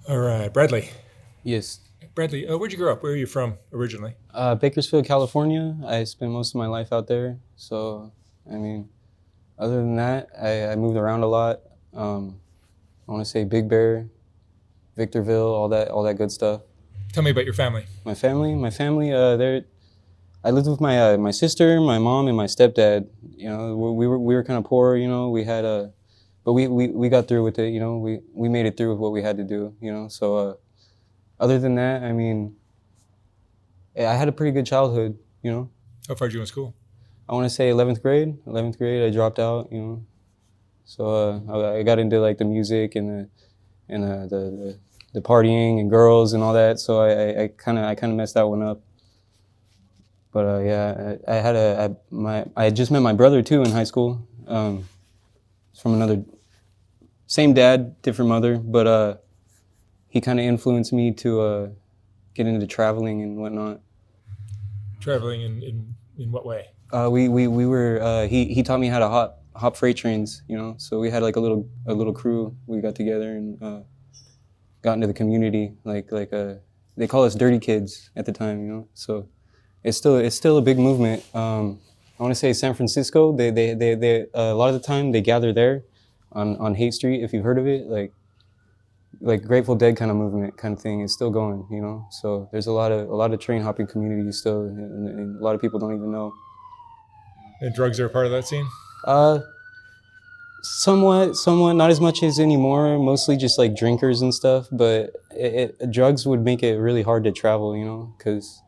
All right, Bradley. Yes. Bradley, where'd you grow up? Where are you from originally? Bakersfield, California. I spent most of my life out there. So, I mean, other than that, I moved around a lot. I want to say Big Bear, Victorville, all that good stuff. Tell me about your family. My family. I lived with my sister, my mom, and my stepdad. We were kind of poor. But we got through with it. We made it through with what we had to do. So other than that, I mean, I had a pretty good childhood. How far did you go to school? I want to say 11th grade. 11th grade, I dropped out. So I got into like the music and the partying and girls and all that. So I kind of messed that one up. But yeah, I had just met my brother too in high school. He's from another same dad, different mother, but he kind of influenced me to get into traveling and whatnot. Traveling in what way? We were he taught me how to hop freight trains, so we had like a little crew. We got together and got into the community, they call us dirty kids at the time, so it's still a big movement. I want to say San Francisco, they a lot of the time they gather there on Haight Street, if you've heard of it, like Grateful Dead kind of movement kind of thing is still going, so there's a lot of train hopping communities still, and a lot of people don't even know. And drugs are a part of that scene? Uh, somewhat, not as much as anymore. Mostly just like drinkers and stuff. But drugs would make it really hard to travel, because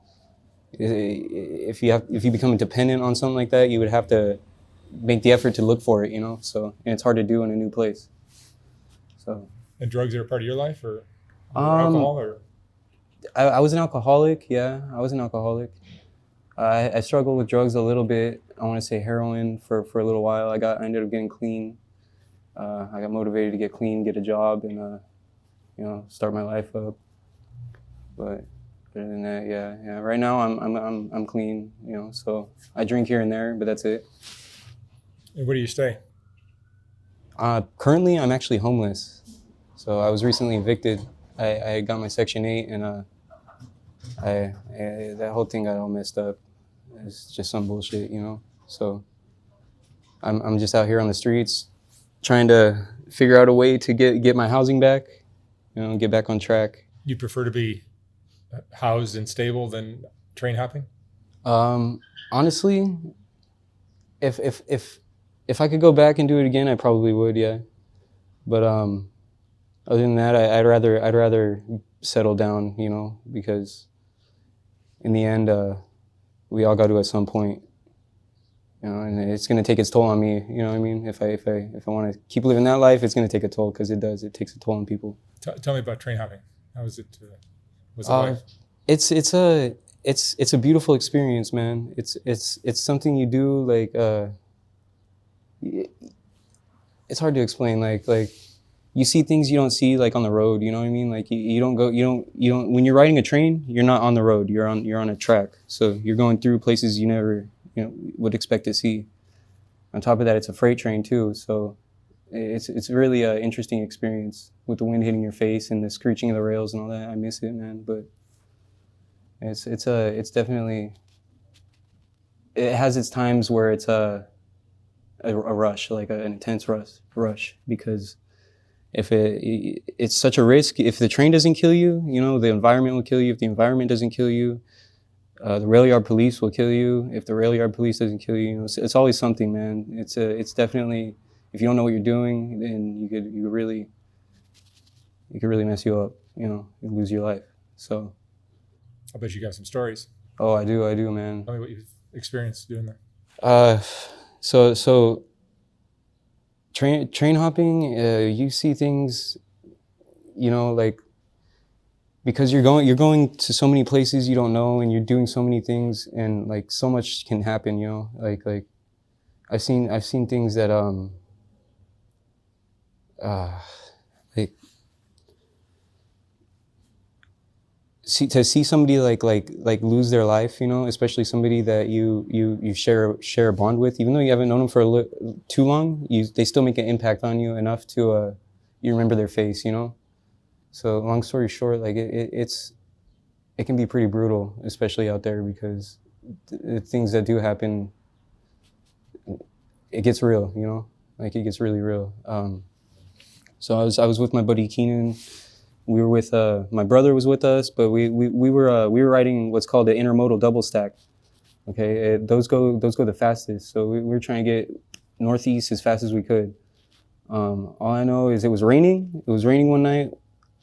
if you become dependent on something like that, you would have to make the effort to look for it, So and it's hard to do in a new place. So And drugs are a part of your life, or um, alcohol, or I was an alcoholic. Yeah, I was an alcoholic. I struggled with drugs a little bit. I want to say heroin for a little while. I ended up getting clean. I got motivated to get clean, get a job, and start my life up. But other than that, yeah. Right now, I'm clean. So I drink here and there, but that's it. and where do you stay? Currently, I'm actually homeless. So I was recently evicted. I got my Section 8, and that whole thing got all messed up. It's just some bullshit, So I'm just out here on the streets, trying to figure out a way to get my housing back, get back on track. You prefer to be housed and stable than train hopping? Um, Honestly, if I could go back and do it again, I probably would, yeah. But other than that, I'd rather settle down, because in the end, we all got to at some point, and it's gonna take its toll on me. You know what I mean? If I want to keep living that life, it's gonna take a toll, because it does. It takes a toll on people. Tell me about train hopping. How was it? Was it Uh, life? it's a beautiful experience, man. It's something you do like. It's hard to explain. Like you see things you don't see like on the road. You know what I mean? Like you don't go. You don't. When you're riding a train, you're not on the road. You're on a track. So you're going through places you never would expect to see. On top of that, it's a freight train too. So it's really an interesting experience with the wind hitting your face and the screeching of the rails and all that. I miss it, man. But it's definitely, it has its times where it's a rush, like an intense rush, because if it's such a risk. If the train doesn't kill you, the environment will kill you. If the environment doesn't kill you, the rail yard police will kill you. If the rail yard police doesn't kill you, it's always something, man. It's definitely, if you don't know what you're doing, then you could really mess you up. You lose your life. So, I bet you got some stories. oh, I do, man. Tell me what you've experienced doing that. Uh, so train hopping, you see things, like, because you're going to so many places you don't know, and you're doing so many things, and like so much can happen, like I've seen things that uh like to see somebody like lose their life, especially somebody that you share a bond with, even though you haven't known them for too long, they still make an impact on you enough to you remember their face. So long story short, like it can be pretty brutal, especially out there, because the things that do happen, it gets real, you know, like it gets really real. So I was with my buddy Keenan. We were with my brother was with us, but we were riding what's called the intermodal double stack. Okay, those go the fastest. So we were trying to get northeast as fast as we could. All I know is it was raining. It was raining one night.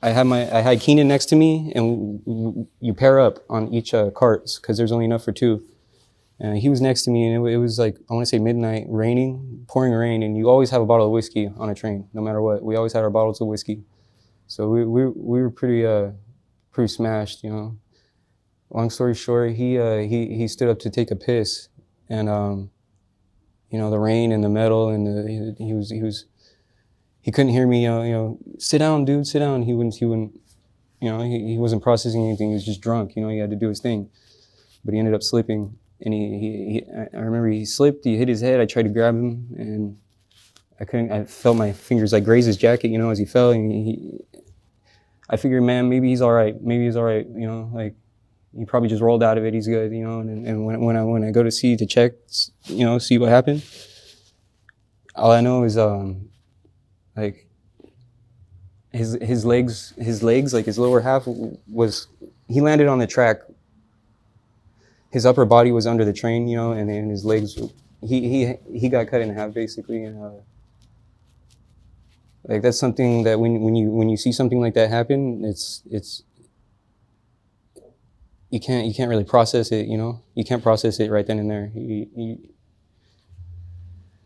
I had Keenan next to me, and you pair up on each carts because there's only enough for two. And he was next to me, and it was like, I want to say midnight, raining, pouring rain, and you always have a bottle of whiskey on a train, no matter what. We always had our bottles of whiskey. So we were pretty smashed, you know. Long story short, he stood up to take a piss, and you know, the rain and the metal, and he couldn't hear me, sit down, dude, sit down. He wouldn't, you know, he wasn't processing anything. He was just drunk, you know. He had to do his thing, but he ended up slipping. And I remember he slipped, he hit his head. I tried to grab him, and I felt my fingers like graze his jacket, you know, as he fell. And I figured, man, maybe he's all right. Maybe he's all right, you know, like he probably just rolled out of it. He's good, you know. And when I go to check, you know, see what happened, all I know is like his legs, like his lower half he landed on the track. His upper body was under the train, you know, and then his legs, he got cut in half basically. And like that's something that when you see something like that happen, it's you can't really process it, you know. You can't process it right then and there.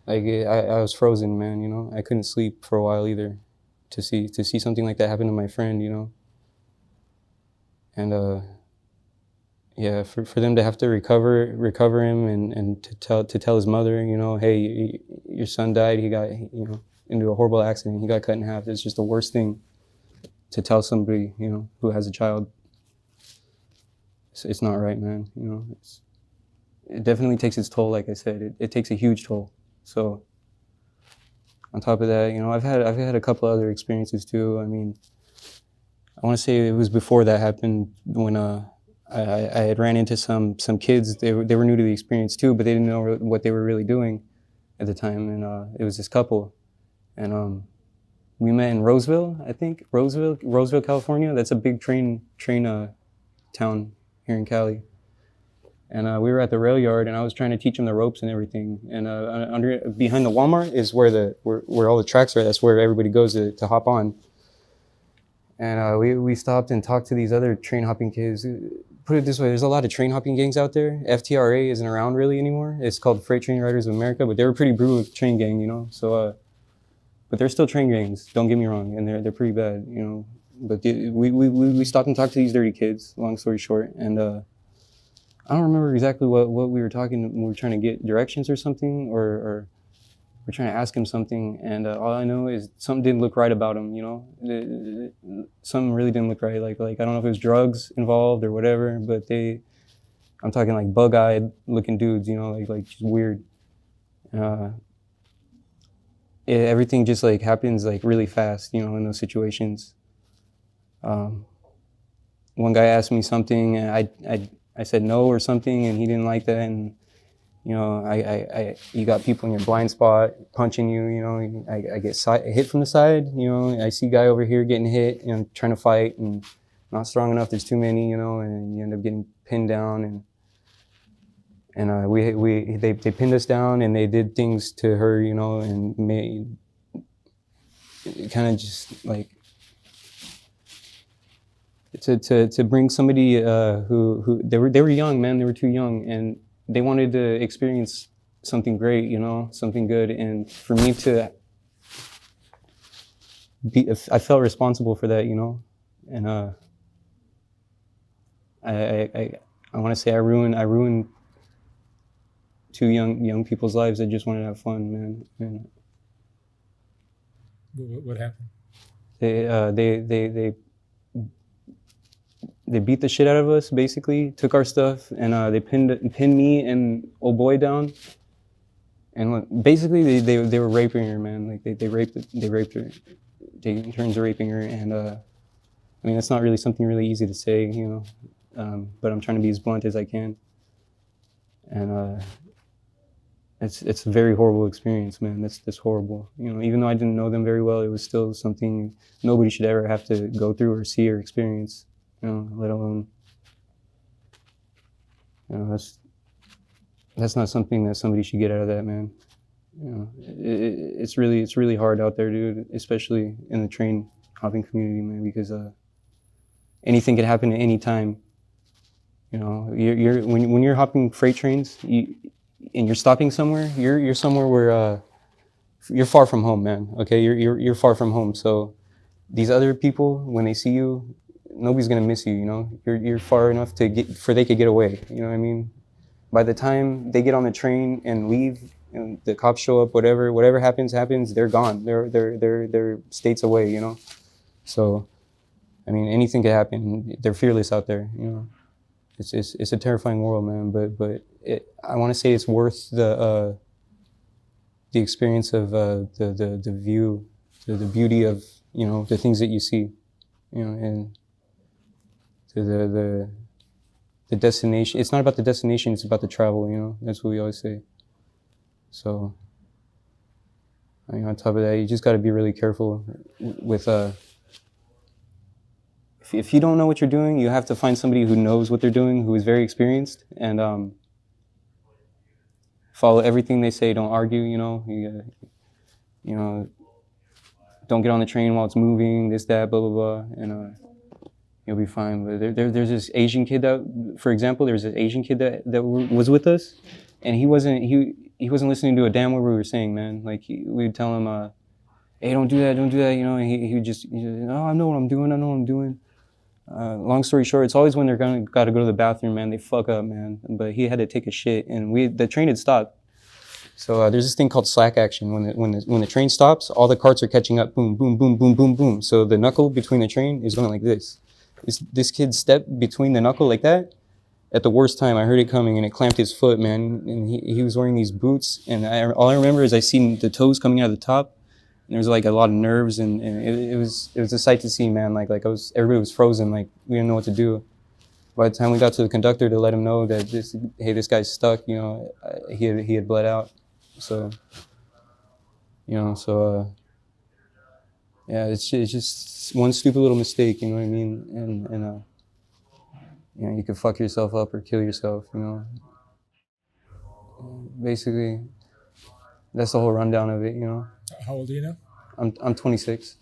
I was frozen, man, you know. I couldn't sleep for a while either, to see something like that happen to my friend, you know. And yeah, for them to have to recover him and to tell his mother, you know, hey, your son died. He got, you know, into a horrible accident. He got cut in half. It's just the worst thing to tell somebody, you know, who has a child. It's not right, man. You know, it definitely takes its toll. Like I said, it takes a huge toll. So on top of that, you know, I've had a couple other experiences too. I mean, I want to say it was before that happened when I had ran into some kids. They were new to the experience too, but they didn't know what they were really doing at the time. And it was this couple, and we met in Roseville, I think, Roseville, California. That's a big train town here in Cali. And we were at the rail yard, and I was trying to teach them the ropes and everything. And behind the Walmart is where all the tracks are. That's where everybody goes to hop on. And we stopped and talked to these other train hopping kids. Put it this way, there's a lot of train hopping gangs out there. FTRA isn't around really anymore. It's called Freight Train Riders of America, but they were pretty brutal train gang, you know. So, but they're still train gangs. Don't get me wrong, and they're pretty bad, you know. But we stopped and talked to these dirty kids. Long story short, and I don't remember exactly what we were talking. We were trying to get directions or something, or we're trying to ask him something, and all I know is something didn't look right about him, you know. Something really didn't look right. Like I don't know if it was drugs involved or whatever, but I'm talking like bug-eyed looking dudes, you know, like just weird. Everything just like happens like really fast, you know, in those situations. One guy asked me something, and I said no or something, and he didn't like that, and you know, you got people in your blind spot punching you, you know. I get hit from the side, you know. I see a guy over here getting hit, you know, trying to fight, and not strong enough. There's too many, you know, and you end up getting pinned down. And they pinned us down, and they did things to her, you know, and made kind of just like to bring somebody who they were young, man. They were too young, and they wanted to experience something great, you know, something good. And for me to I felt responsible for that, you know. And I want to say I ruined two young people's lives that just wanted to have fun, man. And What happened? They beat the shit out of us, basically, took our stuff, and they pinned me and old boy down. And look, basically they were raping her, man. Like they raped her. They in turns of raping her, and I mean, that's not really something really easy to say, but I'm trying to be as blunt as I can. And it's a very horrible experience, man. That's horrible. Even though I didn't know them very well, it was still something nobody should ever have to go through or see or experience. Let alone, that's not something that somebody should get out of that, man. It's really hard out there, dude. Especially in the train hopping community, man, because anything can happen at any time. When you're hopping freight trains, and you're stopping somewhere, you're somewhere where you're far from home, man. Okay, you're far from home. So these other people, when they see you, nobody's gonna miss you. You're far enough for they could get away. You know what I mean? By the time they get on the train and leave, and the cops show up, whatever happens, they're gone. They're states away. So, I mean, anything could happen. They're fearless out there. It's a terrifying world, man. But I want to say it's worth the experience of the view, the beauty of the things that you see, and the destination. It's not about the destination; it's about the travel. That's what we always say. So, on top of that, you just got to be really careful with if you don't know what you're doing, you have to find somebody who knows what they're doing, who is very experienced, and follow everything they say. Don't argue. Don't get on the train while it's moving. This, that, blah, blah, blah, and you'll be fine. But there's this Asian kid for example, there was this Asian kid that was with us, and he wasn't listening to a damn word we were saying, man. Like we'd tell him, "Hey, don't do that," And he would just, "Oh, I know what I'm doing. Long story short, it's always when they're got to go to the bathroom, man. They fuck up, man. But he had to take a shit, and the train had stopped. So there's this thing called slack action. When the train stops, all the carts are catching up. Boom, boom, boom, boom, boom, boom. So the knuckle between the train is going like this. This kid stepped between the knuckle like that. At the worst time, I heard it coming, and it clamped his foot, man. And he was wearing these boots, and all I remember is I seen the toes coming out of the top. And there was like a lot of nerves, and it was a sight to see, man. Everybody was frozen, like we didn't know what to do. By the time we got to the conductor to let him know that this guy's stuck, he had bled out. So, yeah, it's just one stupid little mistake, you know what I mean? And you can fuck yourself up or kill yourself, Basically, that's the whole rundown of it, How old are you now? I'm 26.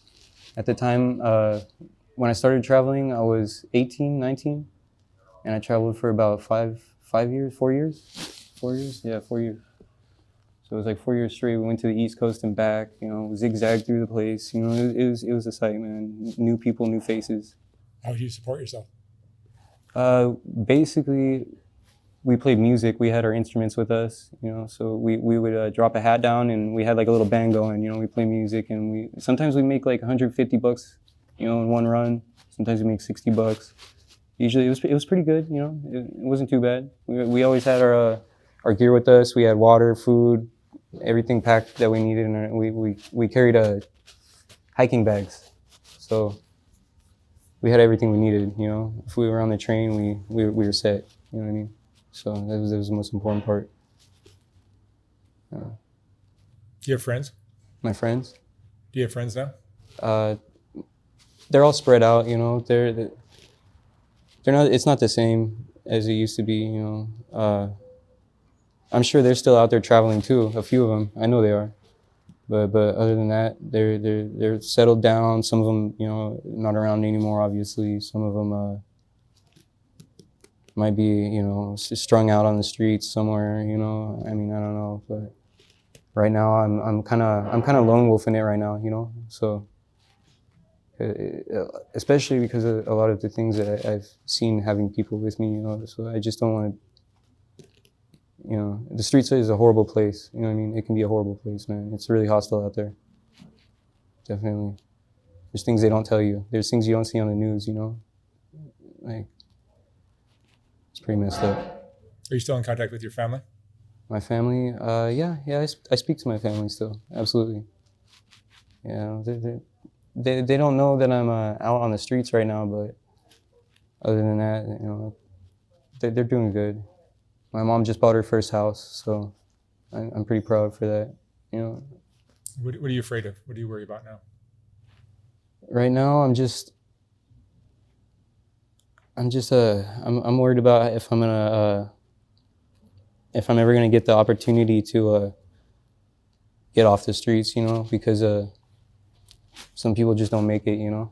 At the time, when I started traveling, I was 18, 19, and I traveled for about 4 years. Yeah, 4 years. So it was like 4 years straight. We went to the East Coast and back, zigzagged through the place. It was a sight, man. New people, new faces. How do you support yourself? Basically, we played music. We had our instruments with us, so we would drop a hat down, and we had like a little band going, we play music, and sometimes we make like $150, in one run. Sometimes we make $60. Usually it was pretty good, it wasn't too bad. We always had our gear with us. We had water, food, everything packed that we needed, and we carried hiking bags. So we had everything we needed, If we were on the train, we were set, you know what I mean? So that was the most important part. Do you have friends? My friends? Do you have friends now? They're all spread out, they're not. It's not the same as it used to be, I'm sure they're still out there traveling too. A few of them, I know they are. But other than that, they're settled down. Some of them, not around anymore. Obviously, some of them might be, strung out on the streets somewhere. I mean, I don't know. But right now, I'm kind of lone wolfing it right now. So. Especially because of a lot of the things that I've seen having people with me, so I just don't want to, the streets is a horrible place, what I mean? It can be a horrible place, man. It's really hostile out there. Definitely. There's things they don't tell you. There's things you don't see on the news, Like, it's pretty messed up. Are you still in contact with your family? My family? Yeah, I speak to my family still, absolutely. Yeah, they don't know that I'm out on the streets right now, but other than that, you know, they're doing good. My mom just bought her first house, so I'm pretty proud for that. You know, What are you afraid of? What do you worry about now? right now I'm worried about if I'm ever gonna get the opportunity to get off the streets, you know, because some people just don't make it, you know,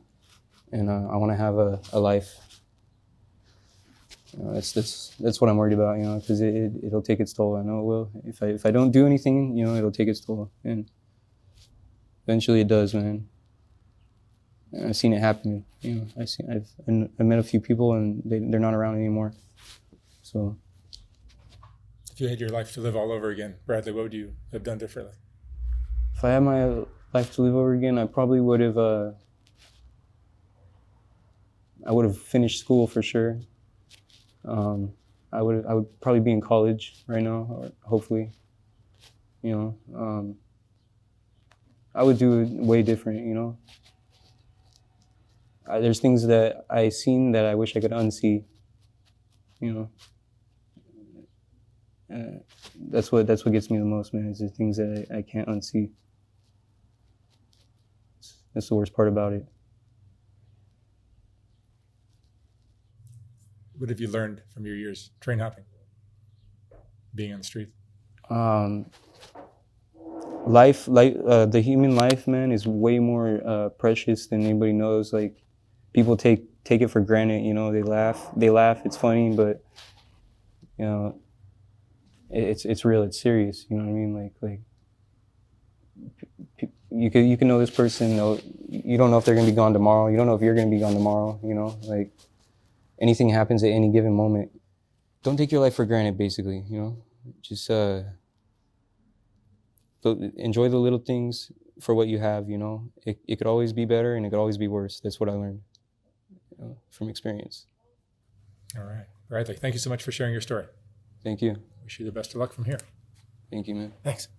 and I want to have a life. You know, that's what I'm worried about, you know, because it'll take its toll. I know it will. If I don't do anything, you know, it'll take its toll, and eventually it does, man. And I've seen it happen. You know, I've met a few people, and they're not around anymore. So If you had your life to live all over again, Bradley, what would you have done differently? if I had my life to live over again, I probably would have. I would have finished school for sure. I would probably be in college right now, or hopefully. You know, I would do it way different. You know, there's things that I seen that I wish I could unsee. You know, that's what gets me the most, man. Is the things that I can't unsee. That's the worst part about it. What have you learned from your years train hopping, being on the street? Life, like the human life, man, is way more precious than anybody knows. Like, people take it for granted. You know, they laugh. It's funny, but you know, it's real. It's serious. You know what I mean? Like you can know this person. You don't know if they're gonna be gone tomorrow. You don't know if you're gonna be gone tomorrow. You know, like anything happens at any given moment. Don't take your life for granted. Basically, you know, just enjoy the little things for what you have. You know, it could always be better, and it could always be worse. That's what I learned, you know, from experience. All right. Bradley, thank you so much for sharing your story. Thank you. Wish you the best of luck from here. Thank you, man. Thanks.